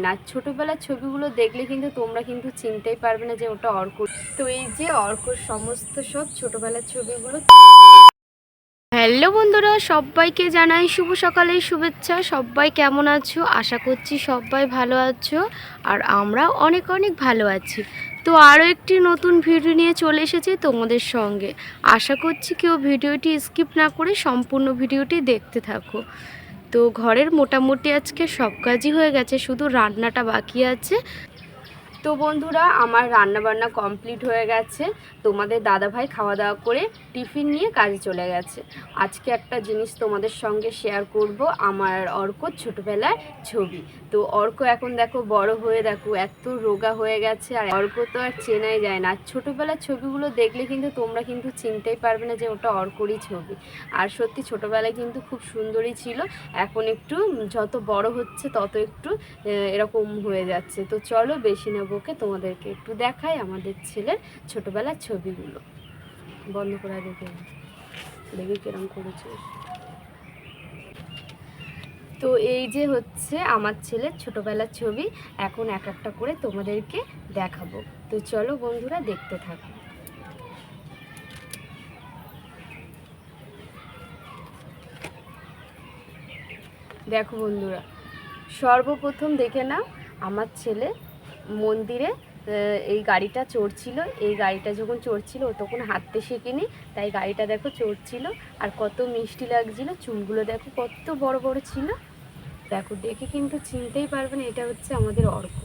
না। আর ছোটোবেলার ছবিগুলো দেখলে কিন্তু তোমরা কিন্তু চিনতেই পারবে না যে ওটা অর্ক। তো এই যে অর্কর সমস্ত সব ছোটোবেলার ছবিগুলো। হ্যালো বন্ধুরা, সবাইকে জানাই শুভ সকালের শুভেচ্ছা। সবাই কেমন আছো? আশা করছি সবাই ভালো আছো, আর আমরা অনেক অনেক ভালো আছি। তো আরও একটি নতুন ভিডিও নিয়ে চলে এসেছি তোমাদের সঙ্গে। আশা করছি কেউ ভিডিওটি স্কিপ না করে সম্পূর্ণ ভিডিওটি দেখতে থাকো। তো ঘরের মোটামুটি আজকে সব কাজই হয়ে গেছে, শুধু রান্নাটা বাকি আছে। তো বন্ধুরা, আমার রান্নাবান্না কমপ্লিট হয়ে গেছে। তোমাদের দাদাভাই খাওয়া দাওয়া করে টিফিন নিয়ে কাজে চলে গেছে। আজকে একটা জিনিস তোমাদের সঙ্গে শেয়ার করব, আমার অর্কর ছোটোবেলার ছবি। তো অর্ক এখন দেখো বড় হয়ে দেখো এত রোগা হয়ে গেছে, আর অর্ক তো আর চেনাই যায় না। আর ছোটোবেলার ছবিগুলো দেখলে কিন্তু তোমরা কিন্তু চিনতেই পারবে না যে ওটা অর্করই ছবি। আর সত্যি ছোটোবেলায় কিন্তু খুব সুন্দরই ছিল। এখন একটু যত বড় হচ্ছে তত একটু এরকম হয়ে যাচ্ছে। তো চলো বেশি না বকে তোমাদেরকে একটু দেখাই আমাদের ছেলের ছোটোবেলার ছবিগুলো। বন্ধ করে দেখে দেখি কিরম করেছে। তো এই যে হচ্ছে আমার ছেলের ছোটোবেলার ছবি, এখন এক একটা করে তোমাদেরকে দেখাবো। তো চলো বন্ধুরা দেখতে থাকো। দেখো বন্ধুরা, সর্বপ্রথম দেখে নাও আমার ছেলে মন্দিরে এই গাড়িটা চড়ছিল। এই গাড়িটা যখন চড়ছিল ও তখন হাঁটতে শেখেনি, তাই গাড়িটা দেখো চড়ছিল। আর কত মিষ্টি লাগছিল, চুলগুলো দেখো কত বড় বড় ছিল। দেখো দেখে কিন্তু চিনতেই পারবে না এটা হচ্ছে আমাদের অর্ক।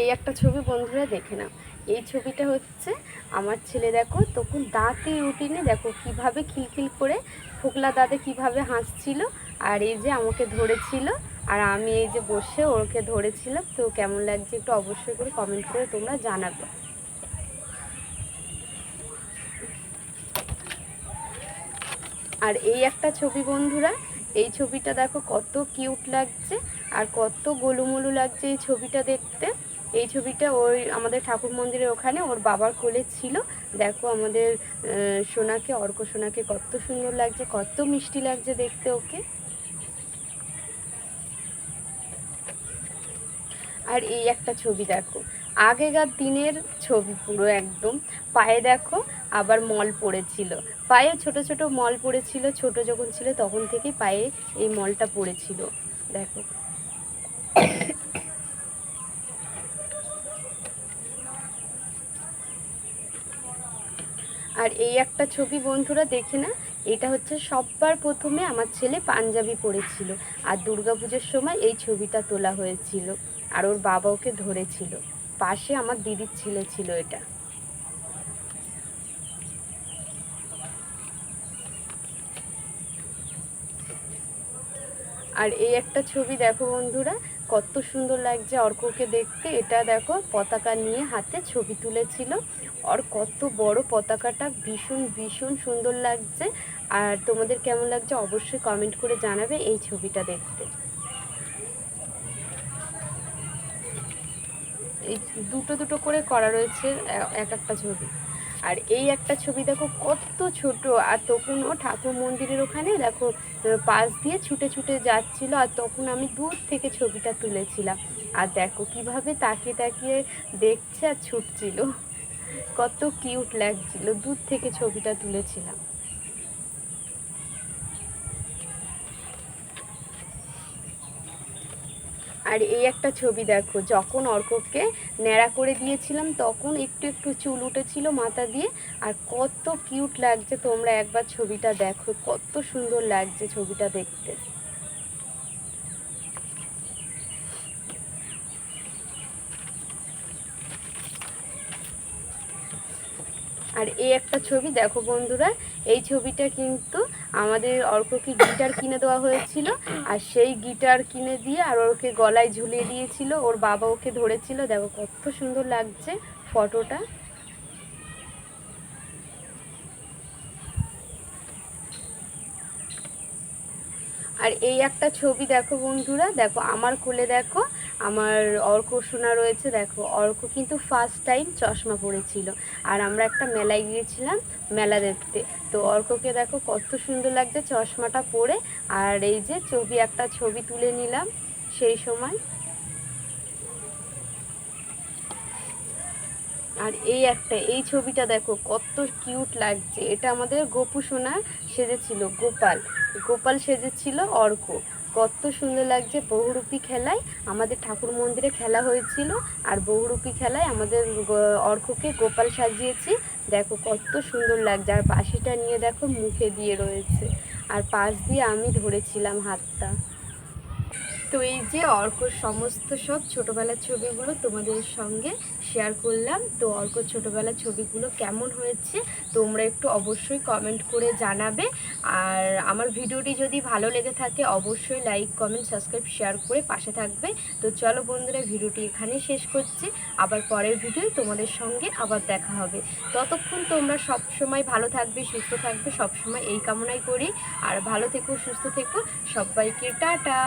এই একটা ছবি বন্ধুরা দেখে নাও। এই ছবিটা হচ্ছে আমার ছেলে দেখো তখন দাঁতে উঠিনি, দেখো কিভাবে খিলখিল করে ফোকলা দাঁতে কিভাবে হাসছিল। আর এই যে আমাকে ধরেছিল, আর আমি এই যে বসে ওকে ধরেছিলাম। তো কেমন লাগছে একটু অবশ্যই করে কমেন্ট করে তোমরা জানাবে। আর এই একটা ছবি বন্ধুরা, এই ছবিটা দেখো কত কিউট লাগছে আর কত গোলুমোলু লাগছে এই ছবিটা দেখতে। এই ছবিটা ওই আমাদের ঠাকুর মন্দিরের ওখানে ওর বাবার কোলে ছিল। দেখো আমাদের সোনাকে, অর্ক সোনাকে কত সুন্দর লাগছে, কত মিষ্টি লাগছে দেখতে ওকে। আর এই একটা ছবি দেখো, আগেকার দিনের ছবি পুরো একদম। পায়ে দেখো আবার মল পড়েছিল, পায়ে ছোট ছোট মল পড়েছিল। ছোট যখন ছিল তখন থেকেই পায়ে এই মলটা পড়েছিল দেখো। আর এই একটা ছবি বন্ধুরা দেখে না, এটা হচ্ছে সবার প্রথমে আমার ছেলে পাঞ্জাবি পরেছিল, আর দুর্গাপুজোর সময় এই ছবিটা তোলা হয়েছিল। আর ওর বাবা ওকে ধরেছিল, পাশে আমার দিদির ছেলে ছিল এটা। আর এই একটা ছবি দেখো বন্ধুরা, কত সুন্দর লাগছে অর্ককে দেখতে। এটা দেখো পতাকা নিয়ে হাতে ছবি তুলেছিল, আর কত বড় পতাকাটা, ভীষণ ভীষণ সুন্দর লাগছে। আর তোমাদের কেমন লাগছে অবশ্যই কমেন্ট করে জানাবে এই ছবিটা দেখতে। এই দুটো দুটো করে করা রয়েছে এক একটা ছবি। আর এই একটা ছবি দেখো কত ছোট, আর তখন ও ঠাকুর মন্দিরের ওখানে দেখো পাশ দিয়ে ছুটে ছুটে যাচ্ছিল, আর তখন আমি দূর থেকে ছবিটা তুলেছিলাম। আর দেখো কিভাবে তাকিয়ে তাকিয়ে দেখছে আর ছুটছিল, কত কিউট লাগছিল, দূর থেকে ছবিটা তুলেছিলাম। আর এই একটা ছবি দেখো, যখন অর্ককে ন্যাড়া করে দিয়েছিলাম তখন একটু একটু চুল উঠেছিল মাথা দিয়ে, আর কত কিউট লাগছে। তোমরা একবার ছবিটা দেখো, কত সুন্দর লাগছে ছবিটা দেখতে। আর এই একটা ছবি দেখো বন্ধুরা, এই ছবিটা কিন্তু আমাদের অর্ককে গিটার কিনে দেওয়া হয়েছিল, আর সেই গিটার কিনে দিয়ে আর ওকে গলায় ঝুলিয়ে দিয়েছিল, ওর বাবা ওকে ধরেছিল। দেখো কত সুন্দর লাগছে ফটোটা। আর এই একটা ছবি দেখো বন্ধুরা, দেখো আমার কোলে দেখো আমার অর্ক সোনা রয়েছে। দেখো অর্ক কিন্তু ফার্স্ট টাইম চশমা পরেছিল, আর আমরা একটা মেলায় গিয়েছিলাম মেলা দেখতে। তো অর্ককে দেখো কত সুন্দর লাগছে চশমাটা পরে। আর এই যে একটা ছবি তুলে নিলাম সেই সময়। আর এই ছবিটা দেখো কত কিউট লাগছে। এটা আমাদের গোপু সোনা সেজেছিল, গোপাল সেজেছিল অর্ক। কত সুন্দর লাগছে। বহুরূপী খেলায় আমাদের ঠাকুর মন্দিরে খেলা হয়েছিল, আর বহুরূপী খেলায় আমাদের অর্ককে গোপাল সাজিয়েছি। দেখো কত সুন্দর লাগছে। আর বাঁশিটা নিয়ে দেখো মুখে দিয়ে রয়েছে, আর পাশ দিয়ে আমি ধরেছিলাম হাতটা। তো এই যে অর্কর সমস্ত সব ছোটোবেলার ছবিগুলো তোমাদের সঙ্গে শেয়ার করলাম। তো অর্কর ছোটোবেলার ছবিগুলো কেমন হয়েছে তোমরা একটু অবশ্যই কমেন্ট করে জানাবে। আর আমার ভিডিওটি যদি ভালো লেগে থাকে অবশ্যই লাইক, কমেন্ট, সাবস্ক্রাইব, শেয়ার করে পাশে থাকবে। তো চলো বন্ধুরা, ভিডিওটি এখানেই শেষ করছি। আবার পরের ভিডিও তোমাদের সঙ্গে আবার দেখা হবে। ততক্ষণ তোমরা সব সময় ভালো থাকবে, সুস্থ থাকবে, সব সময় এই কামনাই করি। আর ভালো থেকো, সুস্থ থেকো, সবাইকে টাটা।